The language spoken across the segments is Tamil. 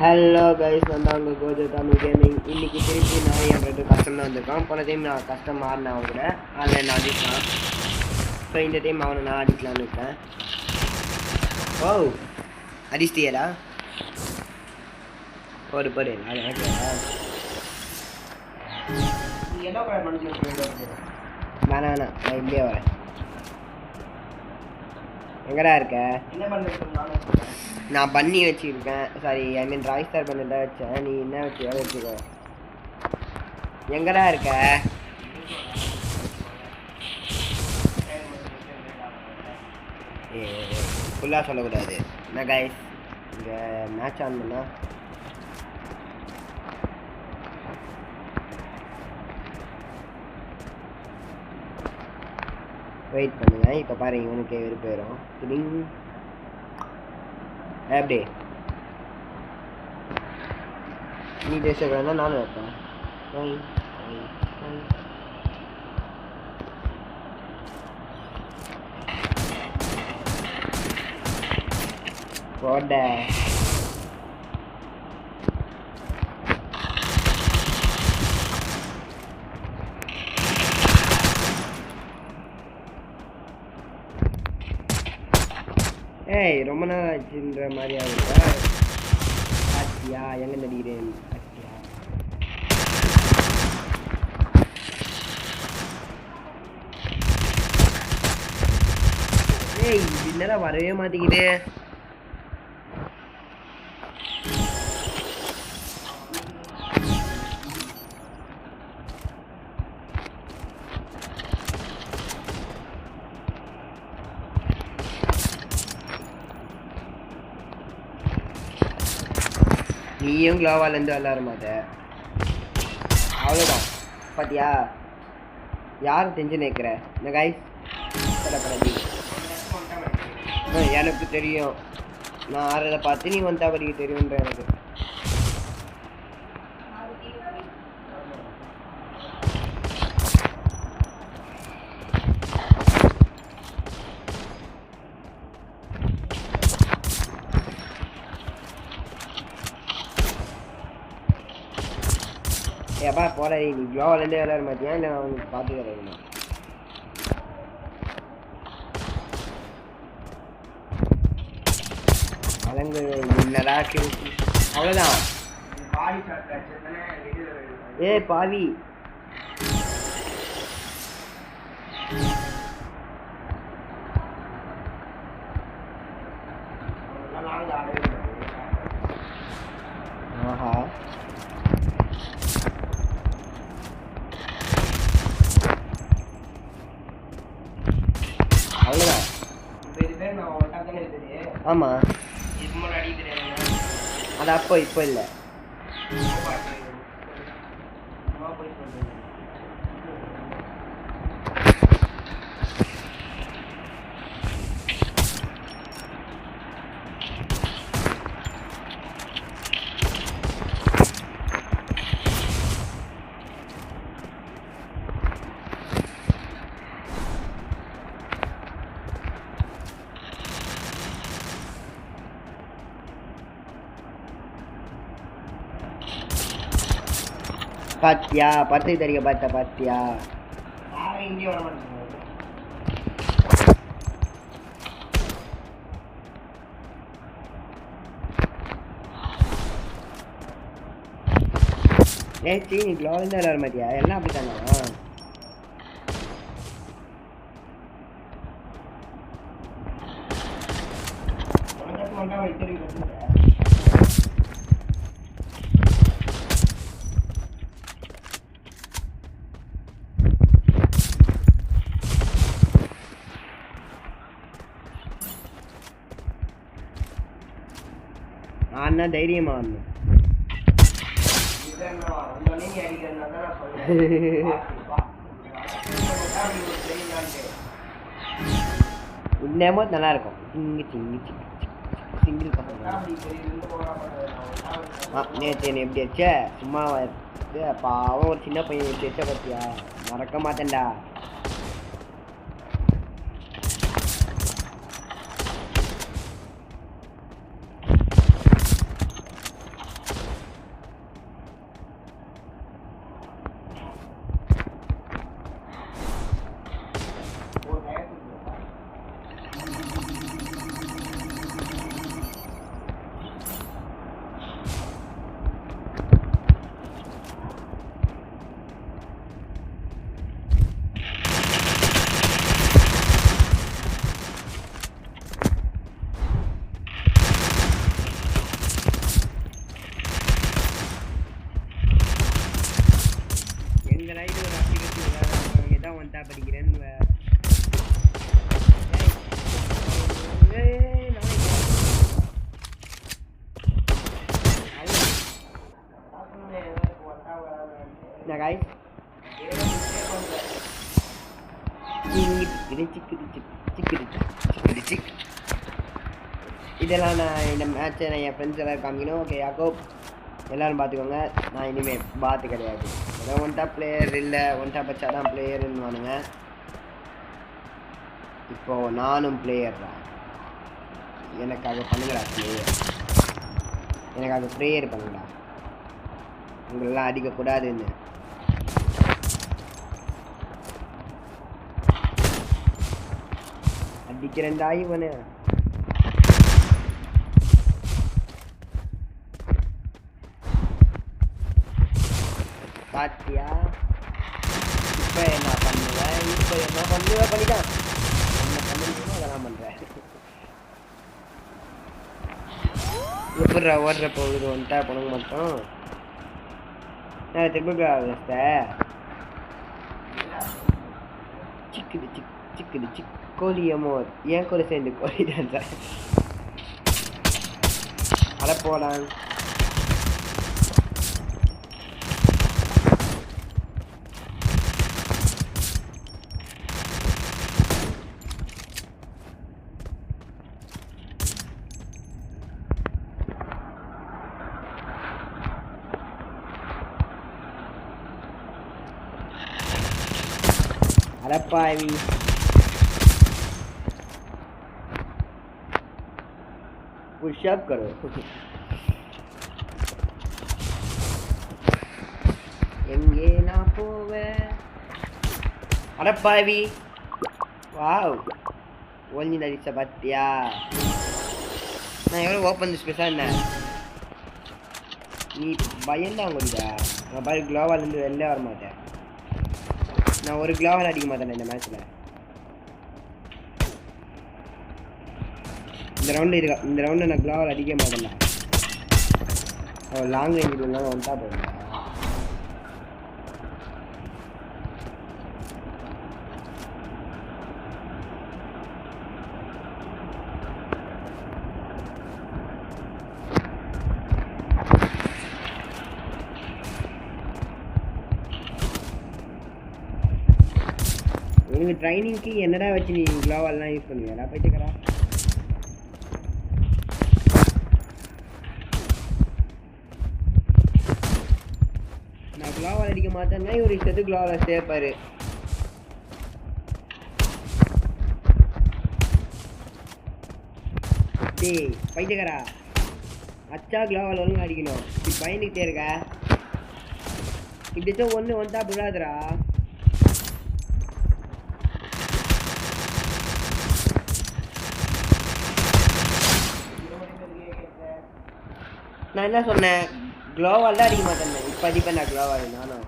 ஹலோ கைஸ், நான் தான் உங்கள் கோஜோ தமிழ் கேமிங். இன்றைக்கி திருப்பி நான் என் ஃப்ரெண்டு கஷ்டம் தான் வந்திருக்கான். போன டைம் நான் கஷ்டம் மாறினேன் அவன் கூட ஆன்லைன் அடிக்கலாம். ஸோ இந்த டைம் அவனை நான் அடிக்கலான்னு இருக்கேன். ஓ அடிச்சிட்டியடா, ஒரு படு அது ஓகேடா. வேணாம் வேணாம், நான் இப்படியே வரேன். எங்கடா இருக்க? என்ன பண்ணுறேன்? நான் பண்ணி வச்சுருக்கேன். சாரி, ஐ மீன் ராய் ஸ்டார் பண்ணி தான் வச்சேன். நீ என்ன வச்சியோ வச்சுக்கோ. எங்கடா இருக்க? ஏ ஃபுல்லாக சொல்லக்கூடாது என்ன கைஸ். இங்கே மேட்ச் ஆன் பண்ணா வெயிட் பண்ணுங்க. இப்போ பாருங்க, இவனுக்கு விருப்பம் வரும். திடீங் எப்படி நீ பேசக்கூடாதுன்னா நானும் வைப்பேன். போட ஏய், ரொம்ப நாள் ஆச்சுன்ற மாதிரி ஆகுதா? ஆச்சியா எங்க நடிக்கிறேன்? ஆச்சியா ஏய், என்னடா வரவே மாட்டேங்குது. நீயும் க்ளோவாலேருந்து விளாட மாட்ட, அவ்வளோதான். பார்த்தியா யார் தெரிஞ்சு நிற்கிற இந்த கைஸ்? எனக்கு தெரியும், நான் ஆறதை பார்த்து நீ வந்தா வரைக்கும் தெரியுன்ற எனக்கு. ஏப்பா போட, நீ க்ளோவாலேருந்தே விளையாட மாட்டியா? இல்லை நான் உனக்கு பார்த்து விளையாடணுமா? அலங்கு என்னடா கிழக்கு, அவ்வளோதான். ஏ பாவி, ஆஹா அவ்வளோதான். ஆமாம், அது அப்போ இப்போ இல்லை. பாத்தியா பத்து தெரிய பார்த்த பாத்தியா? ஏச்சி நீ க்ளோவில் தான் விளாட மாட்டியா? எல்லாம் அப்படித்தானா? நான் தான் தைரியமா வந்தேன். இன்னமும் நல்லா இருக்கும். சிங்கிள் பசங்க நேற்று என்ன எப்படி வச்ச? சும்மா பாவம் ஒரு சின்ன பையன் எப்படி வச்ச பார்த்தியா? மறக்க மாட்டேன்டா. guys. இதெல்லாம் நான் இந்த மேட்சை நான் என் ஃப்ரெண்ட்ஸ் எல்லாம் காமிக்கணும். ஓகே யாக்கோப் எல்லோரும் பார்த்துக்கோங்க. நான் இனிமேல் பார்த்து கிடையாது. ஏதாவது ஒன் டாப் பிளேயர் இல்லை, ஒன் டாப் வச்சா தான் பிளேயருன்னு வானுங்க. இப்போது நானும் பிளேயர் தான். எனக்காக பண்ணுங்கடா பிளேயர், எனக்காக ப்ரேயர் பண்ணுங்கடா. உங்களெல்லாம் அடிக்கக்கூடாதுன்னு. அடிக்கிறேன்டா இவனு. பாத்தியா இப்போ என்ன பண்ணுவேன், இப்போ என்ன பண்ணுவேன் பண்ணிட்டான். என்ன பண்ணுறோமோ அதெல்லாம் பண்ணுறேன். எப்படா ஓடுற போகுது வந்துட்டா பொண்ணுங்க மட்டும். நான் திரும்ப சிக்குது சிக்குது கோழி அமோர். ஏன் கூட சேர்ந்து கோழி தான் சார். அட போலாம். அடப்பாவி புஷ்அப் கரோ. எங்கே நான் போவேன். அடப்பாவி வாவ் ஒளிஞ்சு நடிச்ச பாத்தியா. நான் எவ்வளோ ஓப்பன் ஸ்பேஸாக என்ன நீ பயந்தான் கொடுத்தா. நான் பாரு க்ளோவாலேருந்து வெளில வர மாட்டேன். நான் ஒரு க்ளோவால் அடிக்க மாட்டேன் இந்த மேட்ச்சில். இந்த ரவுண்டு நான் க்ளோவால் அடிக்க மாட்டேன்டா. லாங் ரேஞ்சில் இருந்தாலும் ஒன்ட்டா போடுங்க. எனக்கு ட்ரைனிங்க்கு என்னடா வச்சு நீ க்ளோவால்லாம் யூஸ் பண்ணுவியாடா போயிட்டுக்கிறா. நான் க்ளோவால் அடிக்க மாட்டேன்னா ஒரு இஷ்டத்துக்கு க்ளோவால் சேர்ப்பாரு. டேய் போயிட்டுக்கிறா அச்சா க்ளோவால் ஒழுங்கு அடிக்கணும். இப்படி பயந்துக்கிட்டே இருக்க. இப்படிச்சும் ஒன்று வந்தா விடாதுரா. நான் என்ன சொன்னேன், க்ளோவால் தான் அடிக்க மாட்டேன். இப்போ அடிப்பேன் நான் க்ளோவால். நானும்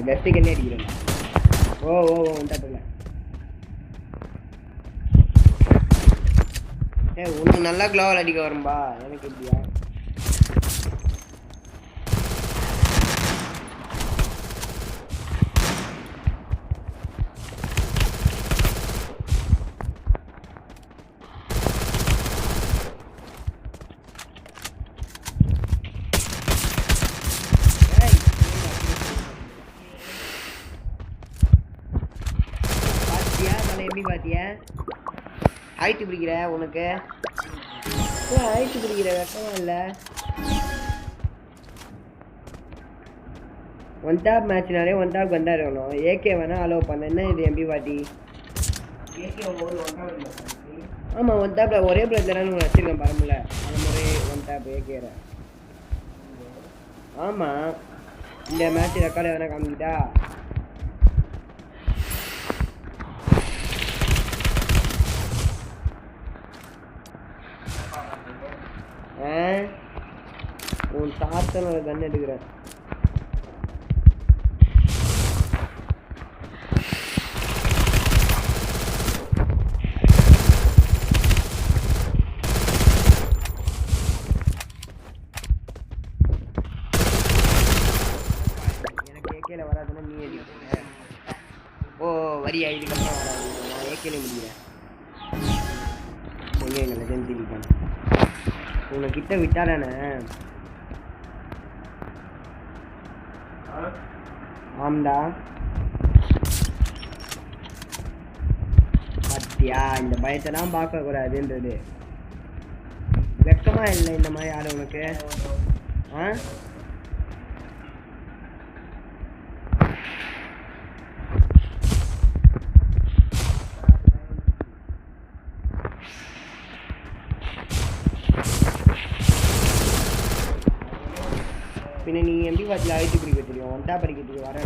பெஸ்ட்டுக்கு என்ன அடிக்கிறேன். ஓ ஓ ஓ உண்டாட்டில்ல. உனக்கு நல்லா க்ளோவால் அடிக்க வரும்பா, எனக்கு எப்படியா. எப்படி பாத்தியா ஆயிட்டு பிடிக்கிற உனக்கு ஆயிட்டு பிடிக்கிற வெக்கமா இல்லை. ஒன் டாப் மேட்ச்னாலே ஒன் டாப் வந்தா இருக்கணும். ஏகே வேணா அலோவ் பண்ண. என்ன இது எம்பி பாட்டி ஆமாம் ஒன் டாப்ல ஒரே பிளேட் தானே வச்சிருக்கேன் பரம்பல. அந்த மாதிரி ஒன் டாப் ஏகேற. ஆமாம் இந்த மேட்ச் ரெக்கார்டு வேணா காமிக்கிட்டா. உன் தாத்தனோட கண் எடுக்கிறேன். எனக்கு ஏகேல வராதுன்னு வரியா இதுக்கப்புறம் வராது நான் ஏற்கனவே முடிகிறேன் எங்கே எங்கள் லெஜண்ட் திரிப்பான் உன்னை கிட்ட விட்டாரானே ஆம்டா பத்தியா இந்த பயத்தெல்லாம் பார்க்கக்கூடாதுன்றது வெக்கமா இல்லை இந்த மாதிரி யாரும் உனக்கு ஆ பின்ன நீ எப்படி பார்த்துல ஐடி பிடிக்க தெரியும் ஒன்டா படிக்கிறதுக்கு வர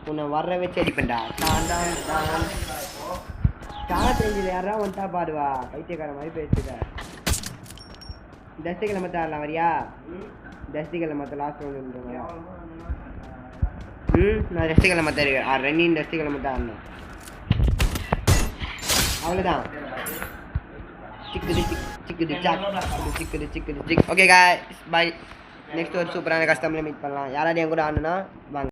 உன்னை வர்ற வச்சு அடிப்பேன்டா ஸ்டார் செஞ்சில் யாரா ஒன்டா பாடுவா பைத்தியக்கார மாதிரி பேசுத டஸ்ட் கிழமத்த ஆடலாம் வரியா டஸ்ட் கிழமத்த லாஸ்ட் ஒன்று நான் டஸ்ட் கிழமத்த ரெண்டு டஸ்ட் கிழமத்த ஆடணும் அவ்வளோதான் ஓகே गाइस பை நெக்ஸ்ட் ஒரு சூப்பரான கஸ்டமர்ல மீட் பண்ணலாம் யாராவது என் கூட ஆடணும்னா வாங்க